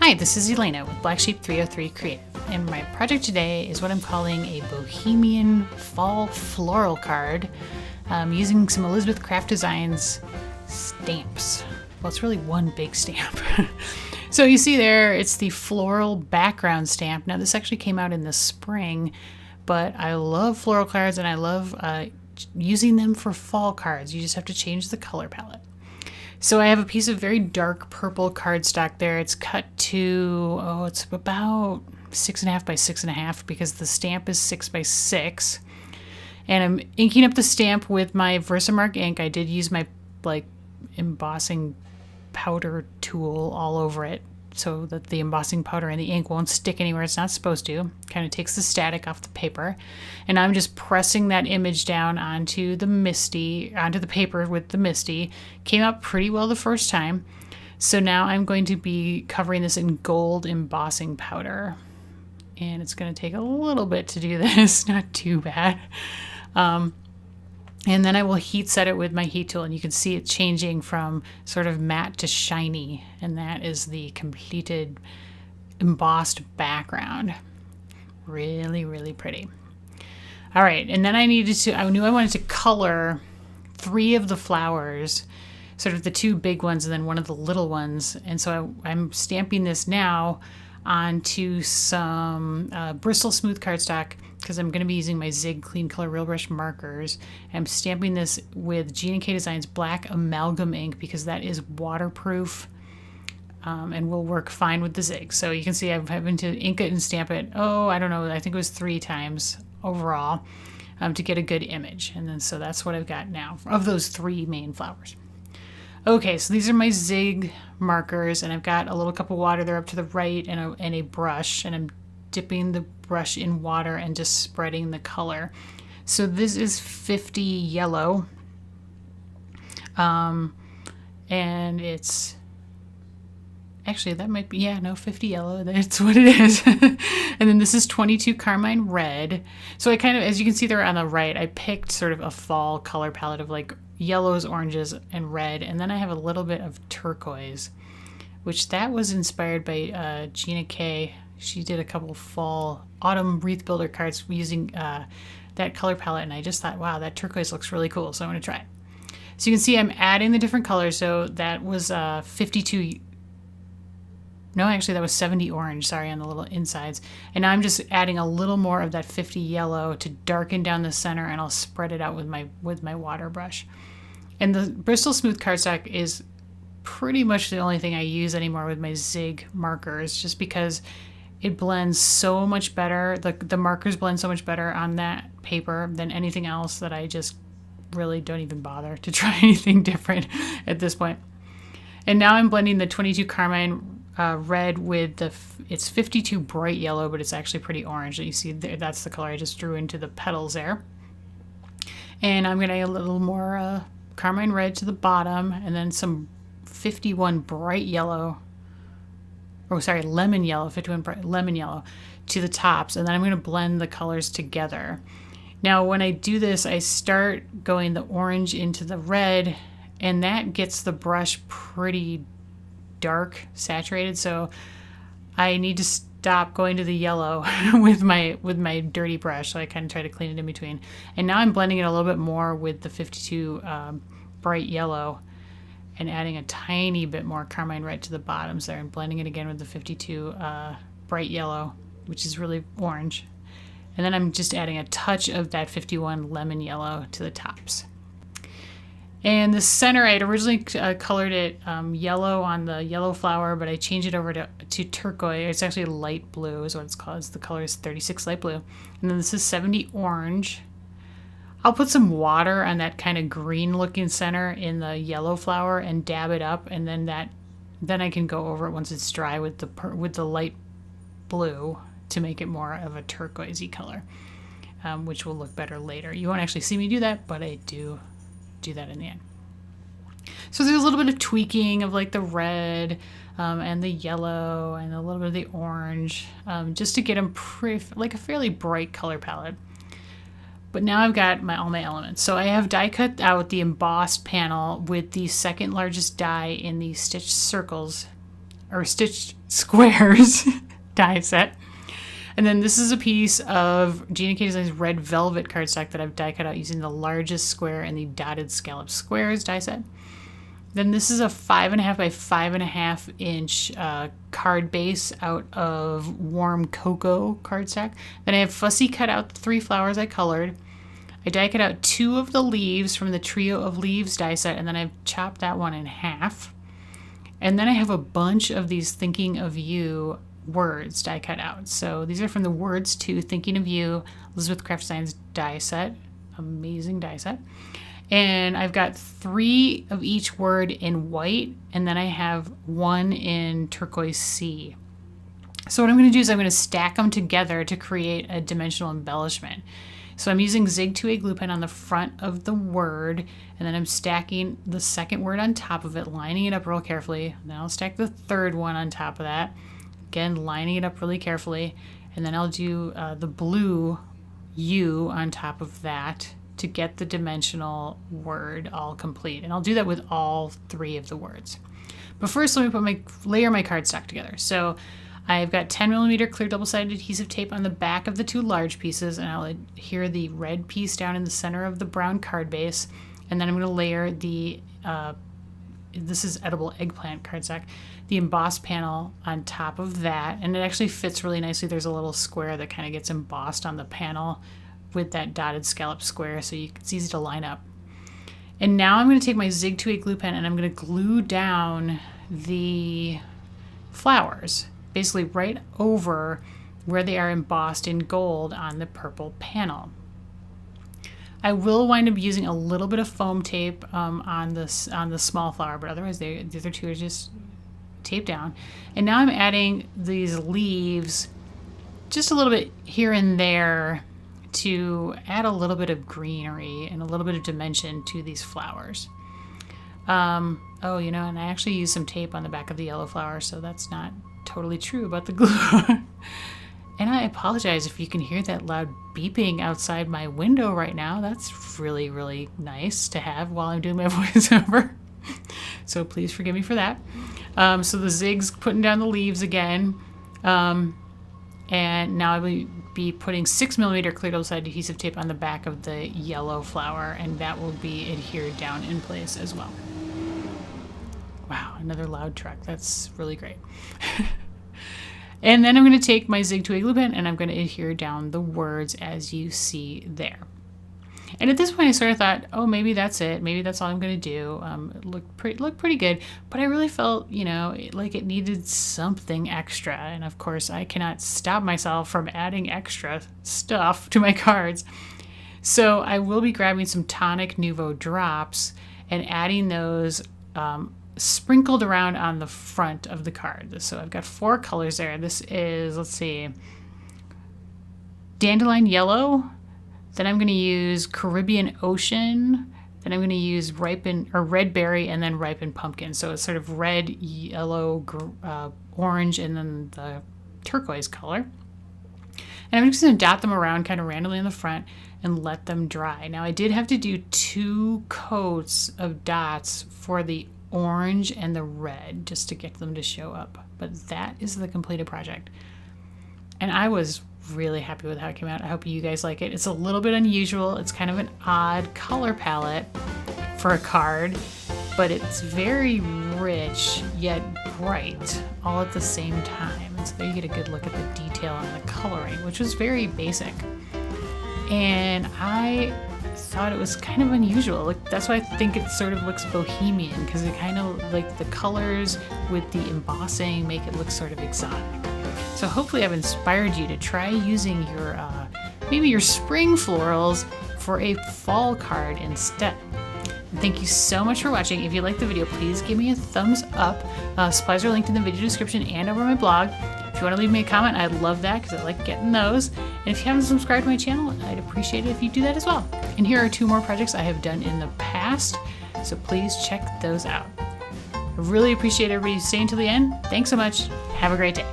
Hi, this is Elena with Black Sheep 303 Creative, and my project today is what I'm calling a Bohemian Fall Floral Card using some Elizabeth Craft Designs stamps. Well, it's really one big stamp. So you see there, it's the Floral Background stamp. Now this actually came out in the spring, but I love floral cards and I love using them for fall cards. You just have to change the color palette. So I have a piece of very dark purple cardstock there. It's cut to, it's about 6.5 by 6.5 because the stamp is 6 by 6. And I'm inking up the stamp with my VersaMark ink. I did use my embossing powder tool all over it so that the embossing powder and the ink won't stick anywhere it's not supposed to. Kind of takes the static off the paper. And I'm just pressing that image down onto the paper with the Misty. Came out pretty well the first time. So now I'm going to be covering this in gold embossing powder. And it's going to take a little bit to do this, not too bad. And then I will heat set it with my heat tool, and you can see it changing from sort of matte to shiny, and that is the completed embossed background. Really, really pretty. All right, and then I knew I wanted to color 3 of the flowers, sort of the 2 big ones and then one of the little ones, and so I'm stamping this now onto some Bristol smooth cardstock because I'm going to be using my Zig Clean Color Real Brush markers. I'm stamping this with Gina K Designs black Amalgam ink because that is waterproof and will work fine with the Zig. So you can see I'm having to ink it and stamp it, I don't know, I think it was 3 times overall to get a good image. And then so that's what I've got now of those 3 main flowers. Okay, so these are my Zig markers, and I've got a little cup of water there up to the right and a brush, and I'm dipping the brush in water and just spreading the color. So this is 50 yellow, and it's actually, that might be, 50 yellow, that's what it is. And then this is 22 carmine red. So I kind of, as you can see there on the right, I picked sort of a fall color palette of like yellows, oranges, and red. And then I have a little bit of turquoise, which that was inspired by Gina K. She did a couple fall autumn wreath builder cards using that color palette. And I just thought, wow, that turquoise looks really cool. So I'm going to try it. So you can see I'm adding the different colors. So that was 52. No, actually that was 70 orange, sorry, on the little insides. And now I'm just adding a little more of that 50 yellow to darken down the center, and I'll spread it out with my water brush. And the Bristol Smooth cardstock is pretty much the only thing I use anymore with my Zig markers, just because it blends so much better. The markers blend so much better on that paper than anything else that I just really don't even bother to try anything different at this point. And now I'm blending the 22 carmine red with it's 52 bright yellow, but it's actually pretty orange. You see there, that's the color I just drew into the petals there. And I'm going to add a little more carmine red to the bottom, and then some 51 bright yellow, lemon yellow, 51 bright lemon yellow to the tops. And then I'm going to blend the colors together. Now when I do this, I start going the orange into the red, and that gets the brush pretty dark saturated, so I need to stop going to the yellow with my dirty brush. So I kind of try to clean it in between, and now I'm blending it a little bit more with the 52 bright yellow and adding a tiny bit more carmine red to the bottoms there and blending it again with the 52 bright yellow, which is really orange, and then I'm just adding a touch of that 51 lemon yellow to the tops. And the center, I had originally colored it yellow on the yellow flower, but I changed it over to turquoise. It's actually light blue is what it's called. The color is 36 light blue. And then this is 70 orange. I'll put some water on that kind of green looking center in the yellow flower and dab it up, and then I can go over it once it's dry with the light blue to make it more of a turquoisey color, which will look better later. You won't actually see me do that, but I do that in the end. So there's a little bit of tweaking of like the red and the yellow and a little bit of the orange, just to get them like a fairly bright color palette. But now I've got all my elements. So I have die cut out the embossed panel with the second largest die in the stitched circles or stitched squares die set. And then this is a piece of Gina K Designs red velvet cardstock that I've die cut out using the largest square and the dotted scallop squares die set. Then this is a 5.5 by 5.5 inch card base out of warm cocoa cardstock. Then I have fussy cut out the 3 flowers I colored. I die cut out 2 of the leaves from the Trio of Leaves die set, and then I've chopped that one in half. And then I have a bunch of these Thinking of You words die cut out. So these are from the Words to Thinking of You Elizabeth Craft Designs die set. Amazing die set. And I've got 3 of each word in white, and then I have 1 in turquoise sea. So what I'm going to do is I'm going to stack them together to create a dimensional embellishment. So I'm using Zig 2A glue pen on the front of the word, and then I'm stacking the second word on top of it, lining it up real carefully. Then I'll stack the third one on top of that, again lining it up really carefully, and then I'll do the blue U on top of that to get the dimensional word all complete. And I'll do that with all 3 of the words. But first, let me layer my cardstock together. So I've got 10mm clear double-sided adhesive tape on the back of the 2 large pieces, and I'll adhere the red piece down in the center of the brown card base. And then I'm going to layer the, this is edible eggplant cardstock, the embossed panel on top of that. And it actually fits really nicely. There's a little square that kind of gets embossed on the panel with that dotted scallop square, so it's easy to line up. And now I'm going to take my Zig 2A glue pen and I'm going to glue down the flowers, basically right over where they are embossed in gold on the purple panel. I will wind up using a little bit of foam tape on the small flower, but otherwise the other 2 are just taped down. And now I'm adding these leaves just a little bit here and there to add a little bit of greenery and a little bit of dimension to these flowers. Oh, you know, and I actually used some tape on the back of the yellow flower, so that's not totally true about the glue. And I apologize if you can hear that loud beeping outside my window right now. That's really, really nice to have while I'm doing my voiceover. So please forgive me for that. So the Zig's putting down the leaves again. And now I will be putting 6mm clear double-sided adhesive tape on the back of the yellow flower, and that will be adhered down in place as well. Wow, another loud truck. That's really great. And then I'm going to take my Zig 2A glue pen and I'm going to adhere down the words as you see there. And at this point I sort of thought, oh, maybe that's it. Maybe that's all I'm going to do. It looked pretty good. But I really felt, you know, like it needed something extra. And of course, I cannot stop myself from adding extra stuff to my cards. So I will be grabbing some Tonic Nuvo drops and adding those sprinkled around on the front of the card. So I've got 4 colors there. This is, let's see, dandelion yellow. Then I'm going to use Caribbean Ocean. Then I'm going to use red berry, and then ripened pumpkin. So it's sort of red, yellow, orange, and then the turquoise color. And I'm just going to dot them around kind of randomly on the front and let them dry. Now I did have to do 2 coats of dots for the orange and the red just to get them to show up. But that is the completed project. And I was really happy with how it came out. I hope you guys like it. It's a little bit unusual. It's kind of an odd color palette for a card, but it's very rich yet bright all at the same time. And so there you get a good look at the detail and the coloring, which was very basic. And I thought it was kind of unusual. Like, that's why I think it sort of looks bohemian, because it kind of, like, the colors with the embossing make it look sort of exotic. So hopefully I've inspired you to try using your maybe your spring florals for a fall card instead. And thank you so much for watching. If you liked the video, please give me a thumbs up. Supplies are linked in the video description and over my blog. If you want to leave me a comment, I'd love that because I like getting those. And if you haven't subscribed to my channel, I'd appreciate it if you do that as well. And here are 2 more projects I have done in the past, so please check those out. I really appreciate everybody staying till the end. Thanks so much. Have a great day.